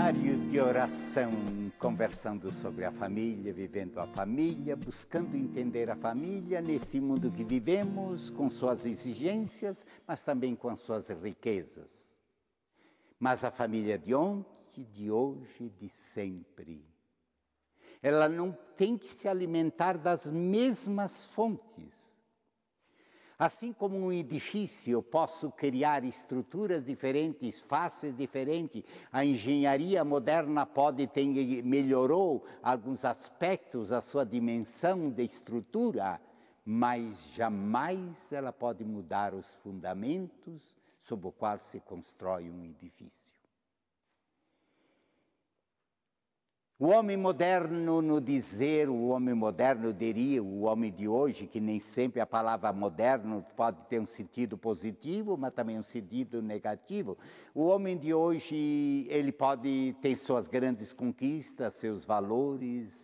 diário de oração, conversando sobre a família, vivendo a família, buscando entender a família nesse mundo que vivemos, com suas exigências, mas também com as suas riquezas. Mas a família de ontem, de hoje, de sempre, ela não tem que se alimentar das mesmas fontes. Assim como um edifício, eu posso criar estruturas diferentes, faces diferentes. A engenharia moderna melhorou alguns aspectos, a sua dimensão de estrutura, mas jamais ela pode mudar os fundamentos sobre os quais se constrói um edifício. O homem moderno, o homem moderno diria, o homem de hoje, que nem sempre a palavra moderno pode ter um sentido positivo, mas também um sentido negativo. O homem de hoje, ele pode ter suas grandes conquistas, seus valores,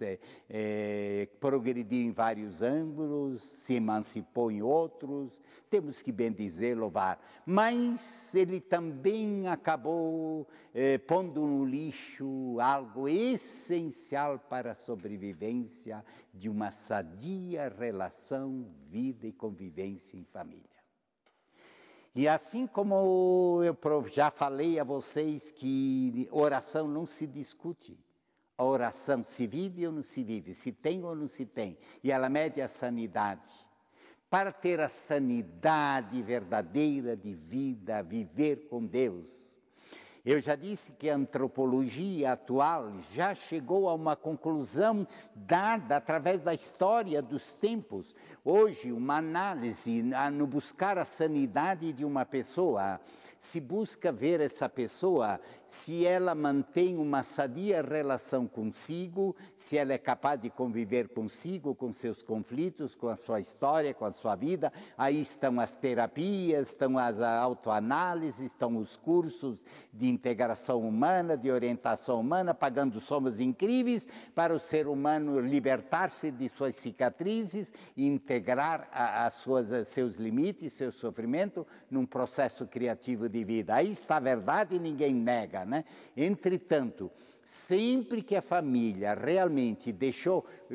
progredir em vários ângulos, se emancipou em outros, temos que bem dizer, louvar. Mas ele também acabou pondo no lixo algo essencial para a sobrevivência de uma sadia relação, vida e convivência em família. E assim como eu já falei a vocês que oração não se discute, a oração se vive ou não se vive, se tem ou não se tem, e ela mede a sanidade. Para ter a sanidade verdadeira de vida, viver com Deus. Eu já disse que a antropologia atual já chegou a uma conclusão dada através da história dos tempos. Hoje, uma análise, no buscar a sanidade de uma pessoa, se busca ver essa pessoa, se ela mantém uma sadia relação consigo, se ela é capaz de conviver consigo, com seus conflitos, com a sua história, com a sua vida. Aí estão as terapias, estão as autoanálises, estão os cursos de integração humana, de orientação humana, pagando somas incríveis para o ser humano libertar-se de suas cicatrizes e integrar seus limites, seu sofrimento, num processo criativo de vida. Aí está a verdade e ninguém nega, né? Entretanto, sempre que a família realmente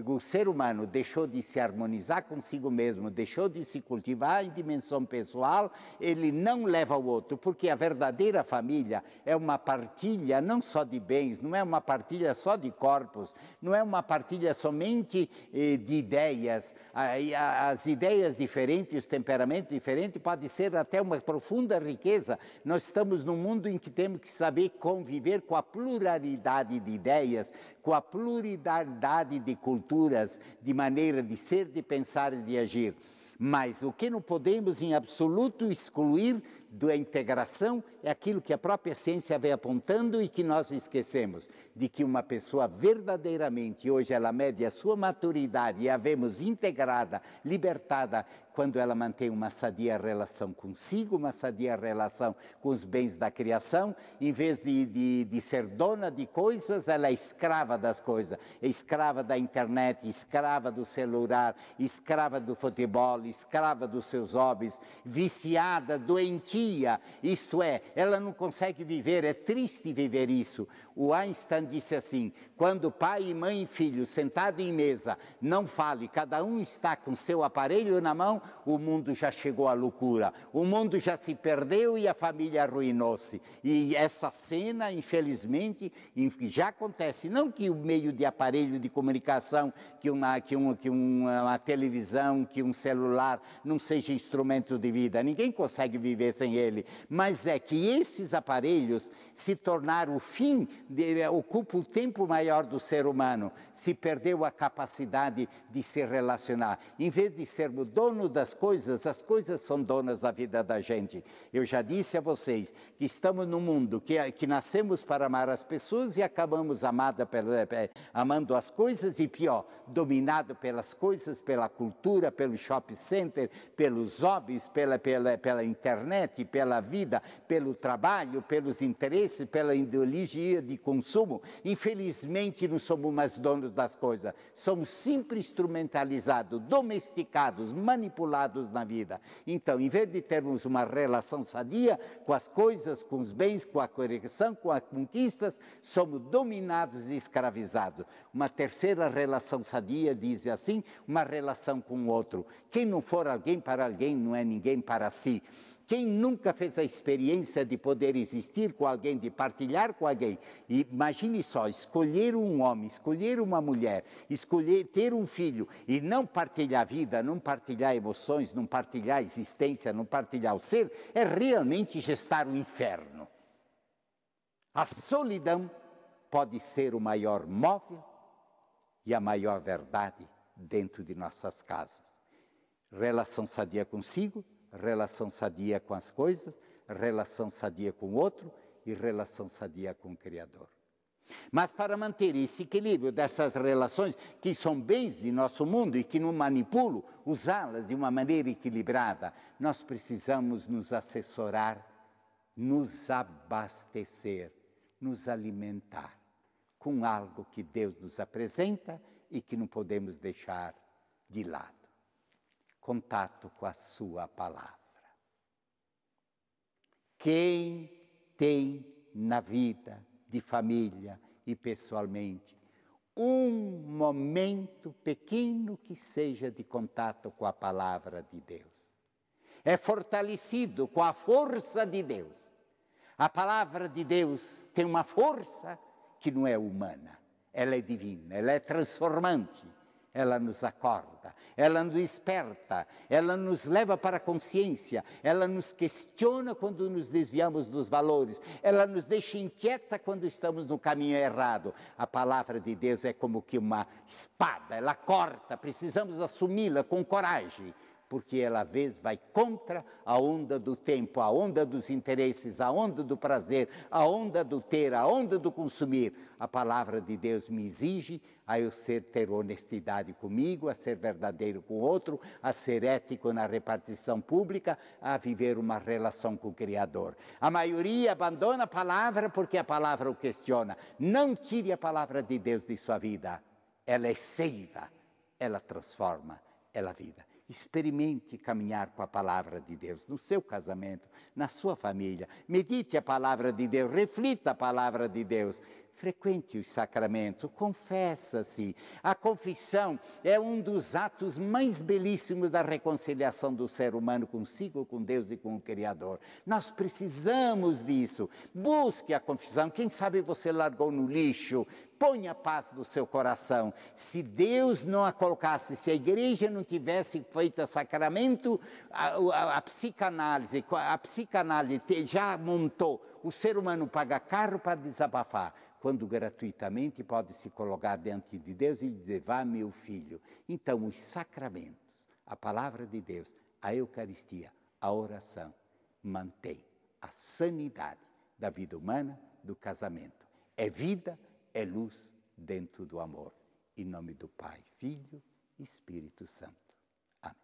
o ser humano deixou de se harmonizar consigo mesmo, deixou de se cultivar em dimensão pessoal, ele não leva ao outro, porque a verdadeira família é uma partilha não só de bens, não é uma partilha só de corpos, não é uma partilha somente de ideias. As ideias diferentes, os temperamentos diferentes, pode ser até uma profunda riqueza. Nós estamos num mundo em que temos que saber conviver com a pluralidade de ideias, com a pluralidade de culturas, de maneira de ser, de pensar e de agir. Mas o que não podemos em absoluto excluir da integração é aquilo que a própria ciência vem apontando e que nós esquecemos, de que uma pessoa verdadeiramente, hoje ela mede a sua maturidade e a vemos integrada, libertada, quando ela mantém uma sadia relação consigo, uma sadia relação com os bens da criação, em vez de ser dona de coisas, ela é escrava das coisas, é escrava da internet, escrava do celular, escrava do futebol, escrava dos seus hobbies, viciada, doentia, isto é, ela não consegue viver, é triste viver isso. O Einstein disse assim, quando pai, mãe e filho sentados em mesa não falam, cada um está com seu aparelho na mão, o mundo já chegou à loucura, o mundo já se perdeu e a família arruinou-se. E essa cena, infelizmente, já acontece, não que o meio de aparelho de comunicação, que uma televisão, que um celular não seja instrumento de vida, ninguém consegue viver sem ele, mas é que esses aparelhos se tornaram o fim, ocupa o tempo maior do ser humano, se perdeu a capacidade de se relacionar. Em vez de sermos donos das coisas, as coisas são donas da vida da gente. Eu já disse a vocês que estamos num mundo que nascemos para amar as pessoas e acabamos amando as coisas e pior, dominado pelas coisas, pela cultura, pelo shopping center, pelos hobbies, pela internet. apetite pela vida, pelo trabalho, pelos interesses, pela ideologia de consumo. Infelizmente, não somos mais donos das coisas. Somos sempre instrumentalizados, domesticados, manipulados na vida. Então, em vez de termos uma relação sadia com as coisas, com os bens, com a correção, com as conquistas, somos dominados e escravizados. Uma terceira relação sadia, diz assim, uma relação com o outro. Quem não for alguém para alguém, não é ninguém para si. Quem nunca fez a experiência de poder existir com alguém, de partilhar com alguém? Imagine só, escolher um homem, escolher uma mulher, escolher ter um filho e não partilhar a vida, não partilhar emoções, não partilhar a existência, não partilhar o ser, é realmente gestar o inferno. A solidão pode ser o maior móvel e a maior verdade dentro de nossas casas. Relação sadia consigo, relação sadia com as coisas, relação sadia com o outro e relação sadia com o Criador. Mas para manter esse equilíbrio dessas relações, que são bens de nosso mundo e que não manipulam, usá-las de uma maneira equilibrada, nós precisamos nos assessorar, nos abastecer, nos alimentar com algo que Deus nos apresenta e que não podemos deixar de lado. Contato com a sua palavra. Quem tem na vida de família e pessoalmente um momento pequeno que seja de contato com a palavra de Deus, é fortalecido com a força de Deus. A palavra de Deus tem uma força que não é humana, ela é divina, ela é transformante. Ela nos acorda, ela nos desperta, ela nos leva para a consciência, ela nos questiona quando nos desviamos dos valores, ela nos deixa inquieta quando estamos no caminho errado. A palavra de Deus é como que uma espada, ela corta, precisamos assumi-la com coragem, porque ela às vezes vai contra a onda do tempo, a onda dos interesses, a onda do prazer, a onda do ter, a onda do consumir. A palavra de Deus me exige a eu ter honestidade comigo, a ser verdadeiro com o outro, a ser ético na repartição pública, a viver uma relação com o Criador. A maioria abandona a palavra porque a palavra o questiona. Não tire a palavra de Deus de sua vida. Ela é seiva, ela transforma, ela vida. Experimente caminhar com a palavra de Deus no seu casamento, na sua família. Medite a palavra de Deus, reflita a palavra de Deus. Frequente os sacramentos, confessa-se. A confissão é um dos atos mais belíssimos da reconciliação do ser humano consigo, com Deus e com o Criador. Nós precisamos disso. Busque a confissão. Quem sabe você largou no lixo. Põe a paz no seu coração. Se Deus não a colocasse, se a igreja não tivesse feito sacramento, a psicanálise já montou. O ser humano paga caro para desabafar, quando gratuitamente pode se colocar diante de Deus e dizer, vá meu filho. Então os sacramentos, a palavra de Deus, a Eucaristia, a oração, mantém a sanidade da vida humana, do casamento. É vida, é luz dentro do amor. Em nome do Pai, Filho e Espírito Santo. Amém.